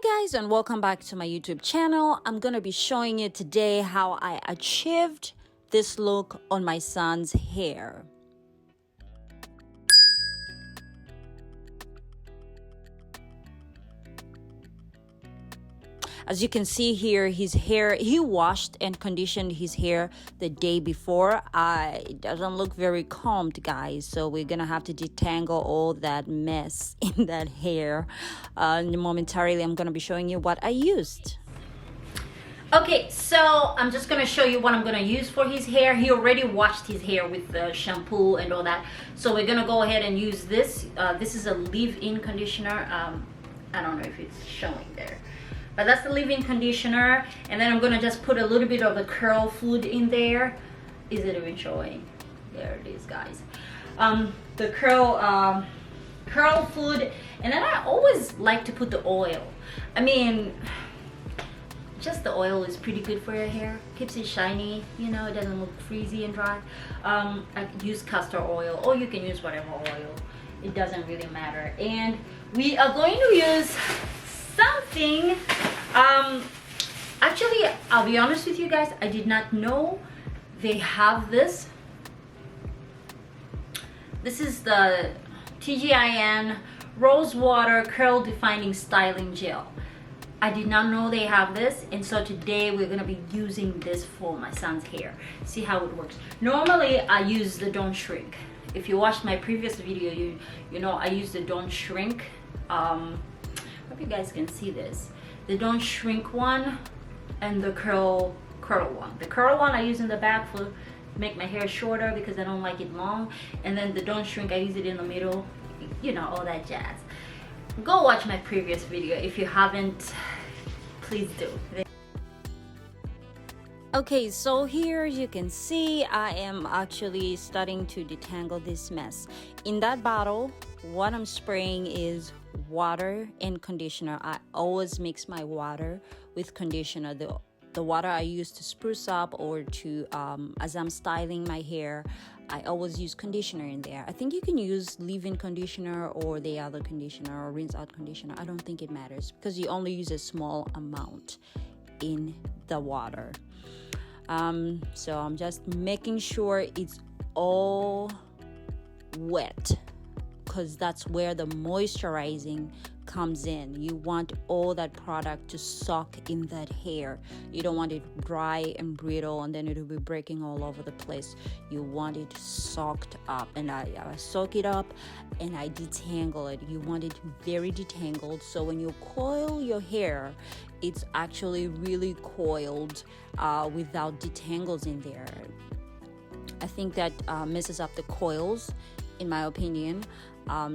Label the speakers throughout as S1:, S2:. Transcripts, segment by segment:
S1: Hi guys, and welcome back to my YouTube channel. I'm gonna be showing you today how I achieved this look on my son's hair. As you can see here, his hair, he washed and conditioned his hair the day before. It doesn't look very combed, guys, so we're gonna have to detangle all that mess in that hair. Momentarily, I'm gonna be showing you what I used. Okay, so I'm just gonna show you what I'm gonna use for his hair. He already washed his hair with the shampoo and all that, so we're gonna go ahead and use this. This is a leave-in conditioner. I don't know if it's showing there, but that's the leave-in conditioner. And then I'm gonna just put a little bit of the curl fluid in there. Is it even showing? There it is, guys. The curl fluid, and then I always like to put the oil. I mean, just the oil is pretty good for your hair. Keeps it shiny, you know, it doesn't look frizzy and dry. I use castor oil, or you can use whatever oil. It doesn't really matter. And we are going to use something. Actually, I'll be honest with you guys, I did not know they have this. This is the tgin Rose Water Curl Defining Styling Gel. I did not know they have this, and so today we're gonna be using this for my son's hair. See how it works. Normally I use the Don't Shrink. If you watched my previous video, you know I use the Don't Shrink. Hope you guys can see this. The Don't Shrink one and the curl one. The curl one I use in the back for make my hair shorter because I don't like it long, and then the Don't Shrink I use it in the middle, you know, all that jazz. Go watch my previous video if you haven't, please do. Okay, so here you can see I am actually starting to detangle this mess. In that bottle, what I'm spraying is water and conditioner. I always mix my water with conditioner. The water I use to spruce up or to as I'm styling my hair, I always use conditioner in there. I think you can use leave-in conditioner or the other conditioner or rinse out conditioner. I don't think it matters because you only use a small amount in the water. So I'm just making sure it's all wet because that's where the moisturizing comes in. You want all that product to soak in that hair. You don't want it dry and brittle and then it'll be breaking all over the place. You want it soaked up, and I soak it up and I detangle it. You want it very detangled, so when you coil your hair, it's actually really coiled without detangles in there. I think that messes up the coils, in my opinion.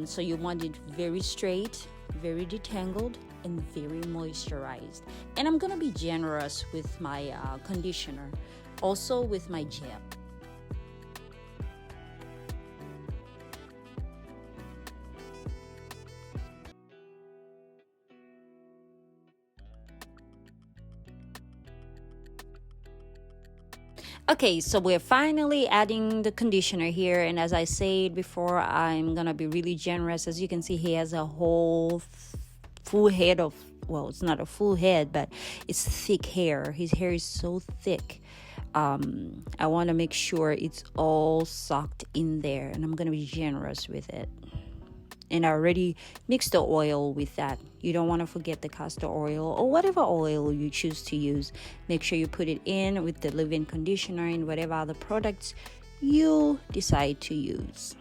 S1: So you want it very straight, very detangled, and very moisturized. And I'm gonna be generous with my conditioner, also with my gel. Okay, so we're finally adding the conditioner here, and as I said before, I'm gonna be really generous. As you can see, he has a whole full head of, well, it's not a full head, but it's thick hair. His hair is so thick. I want to make sure it's all soaked in there, and I'm gonna be generous with it. And I already mixed the oil with that. You don't want to forget the castor oil or whatever oil you choose to use. Make sure you put it in with the leave-in conditioner and whatever other products you decide to use.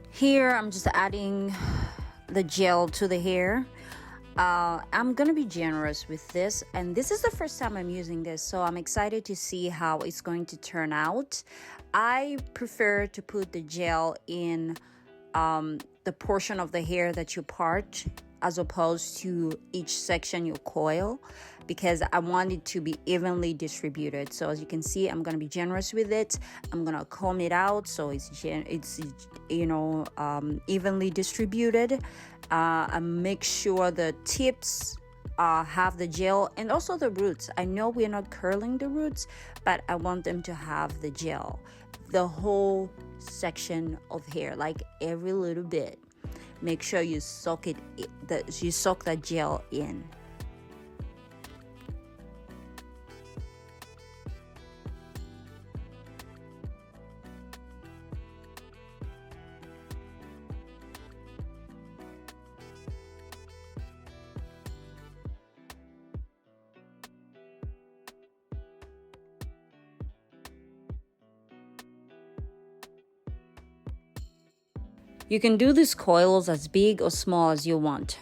S1: Here, I'm just adding the gel to the hair. I'm gonna be generous with this, and this is the first time I'm using this, so I'm excited to see how it's going to turn out. I prefer to put the gel in the portion of the hair that you part as opposed to each section you coil, because I want it to be evenly distributed. So as you can see, I'm gonna be generous with it. I'm gonna comb it out so it's evenly distributed. And make sure the tips have the gel, and also the roots. I know we're not curling the roots, but I want them to have the gel, the whole section of hair, like every little bit. Make sure you soak that gel in. You can do these coils as big or small as you want,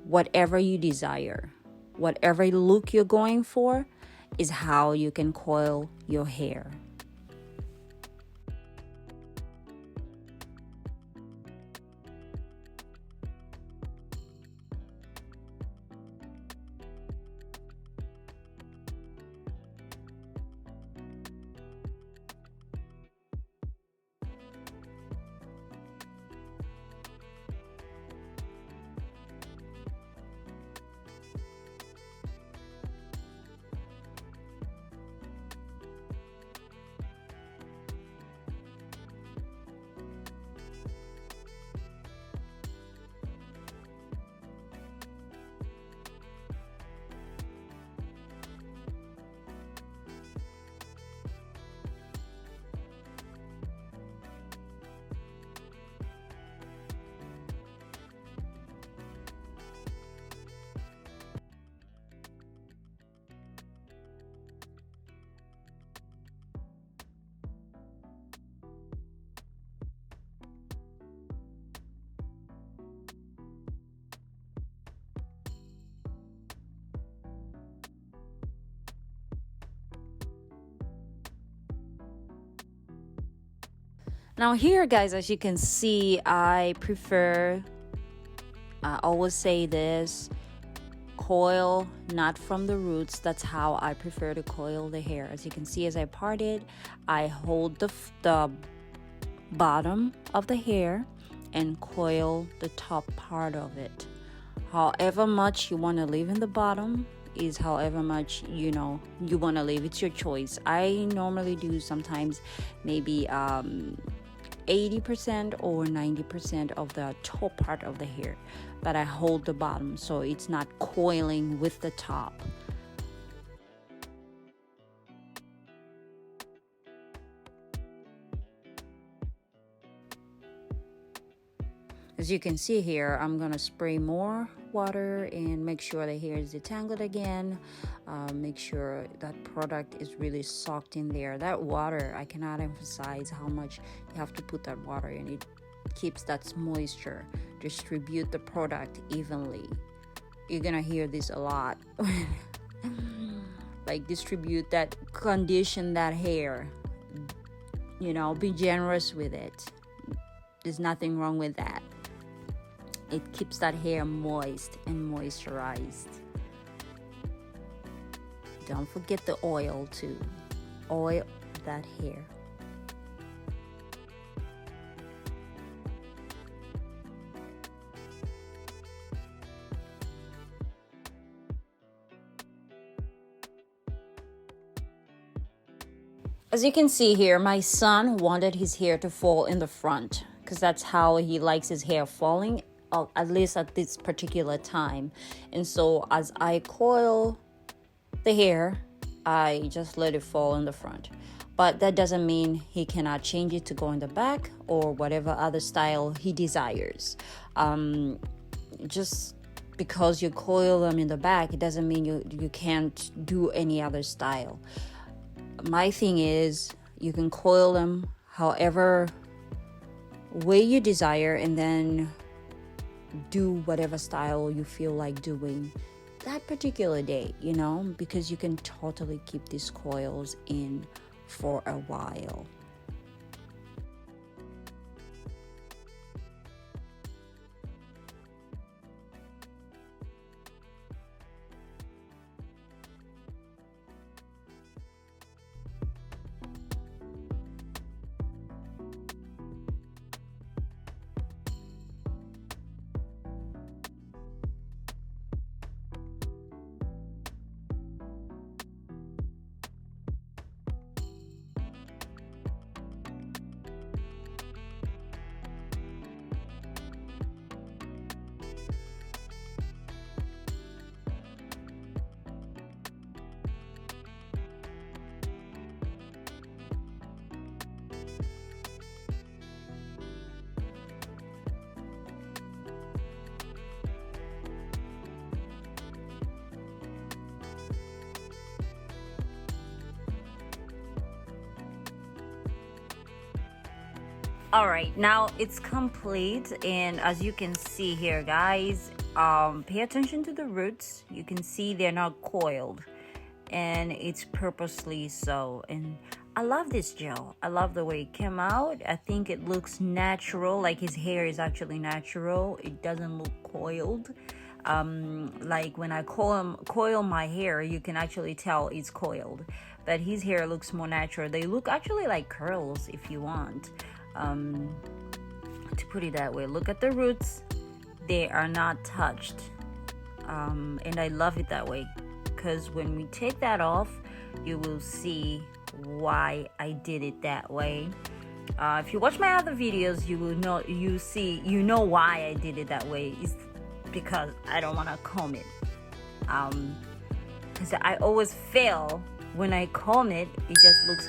S1: whatever you desire. Whatever look you're going for is how you can coil your hair. Now here, guys, as you can see, I always say this, coil not from the roots. That's how I prefer to coil the hair. As you can see, as I part it, I hold the bottom of the hair and coil the top part of it. However much you want to leave in the bottom is however much you want to leave. It's your choice. I normally do sometimes maybe 80% or 90% of the top part of the hair, but I hold the bottom so it's not coiling with the top. As you can see here, I'm gonna spray more water and make sure the hair is detangled again. Make sure that product is really soaked in there. That water, I cannot emphasize how much you have to put that water in. It keeps that moisture. Distribute the product evenly. You're gonna hear this a lot. Like, distribute that, condition that hair. Be generous with it. There's nothing wrong with that. It keeps that hair moist and moisturized. Don't forget the oil too. Oil that hair. As you can see here, my son wanted his hair to fall in the front because that's how he likes his hair falling, at least at this particular time. And so as I coil the hair, I just let it fall in the front. But that doesn't mean he cannot change it to go in the back or whatever other style he desires. Just because you coil them in the back, it doesn't mean you can't do any other style. My thing is, you can coil them however way you desire and then do whatever style you feel like doing that particular day, because you can totally keep these coils in for a while. All right, now it's complete, and as you can see here, guys, pay attention to the roots. You can see they're not coiled, and it's purposely so. And I love this gel. I love the way it came out. I think it looks natural, like his hair is actually natural. It doesn't look coiled. Like when I coil my hair, you can actually tell it's coiled, but his hair looks more natural. They look actually like curls if you want, to put it that way. Look at the roots, they are not touched, and I love it that way, because when we take that off, you will see why I did it that way. If you watch my other videos, you will know, you know why I did it that way. It's because I don't want to comb it, because I always fail when I comb it. It just looks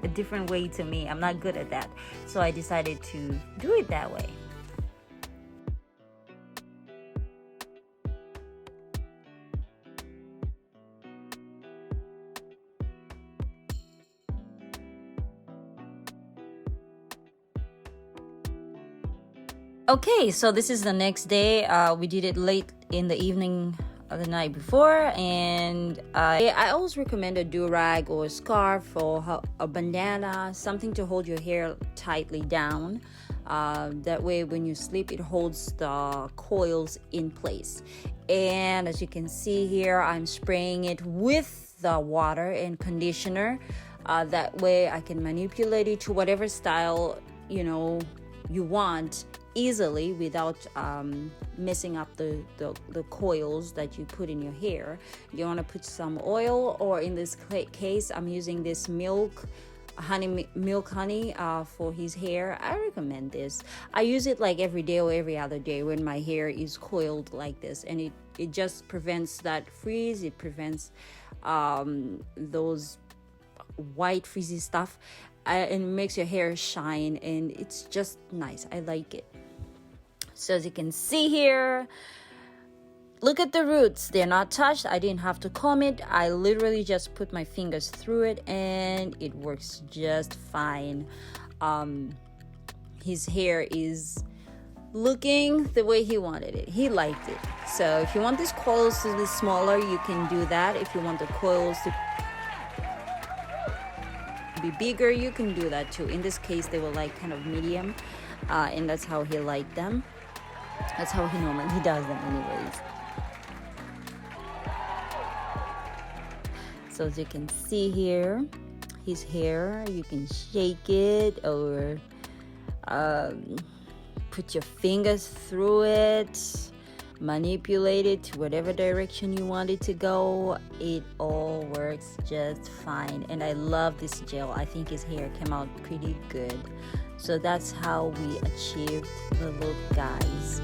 S1: a different way to me. I'm not good at that, so I decided to do it that way. Okay, so this is the next day. We did it late in the evening the night before, and I always recommend a do-rag or a scarf or a bandana, something to hold your hair tightly down. That way when you sleep, it holds the coils in place. And as you can see here, I'm spraying it with the water and conditioner. That way I can manipulate it to whatever style you want easily, without messing up the coils that you put in your hair. You want to put some oil, or in this case I'm using this milk honey for his hair. I recommend this. I use it like every day or every other day when my hair is coiled like this, and it just prevents that frizz. It prevents those white frizzy stuff, and makes your hair shine, and it's just nice. I like it. So as you can see here, look at the roots. They're not touched. I didn't have to comb it. I literally just put my fingers through it, and it works just fine. His hair is looking the way he wanted it. He liked it. So if you want these coils to be smaller, you can do that. If you want the coils to be bigger, you can do that too. In this case, they were like kind of medium, and that's how he liked them. That's how he normally does them anyways. So as you can see here, his hair, you can shake it or put your fingers through it, manipulate it to whatever direction you want it to go. It all works just fine, and I love this gel. I think his hair came out pretty good. So that's how we achieved the look, guys.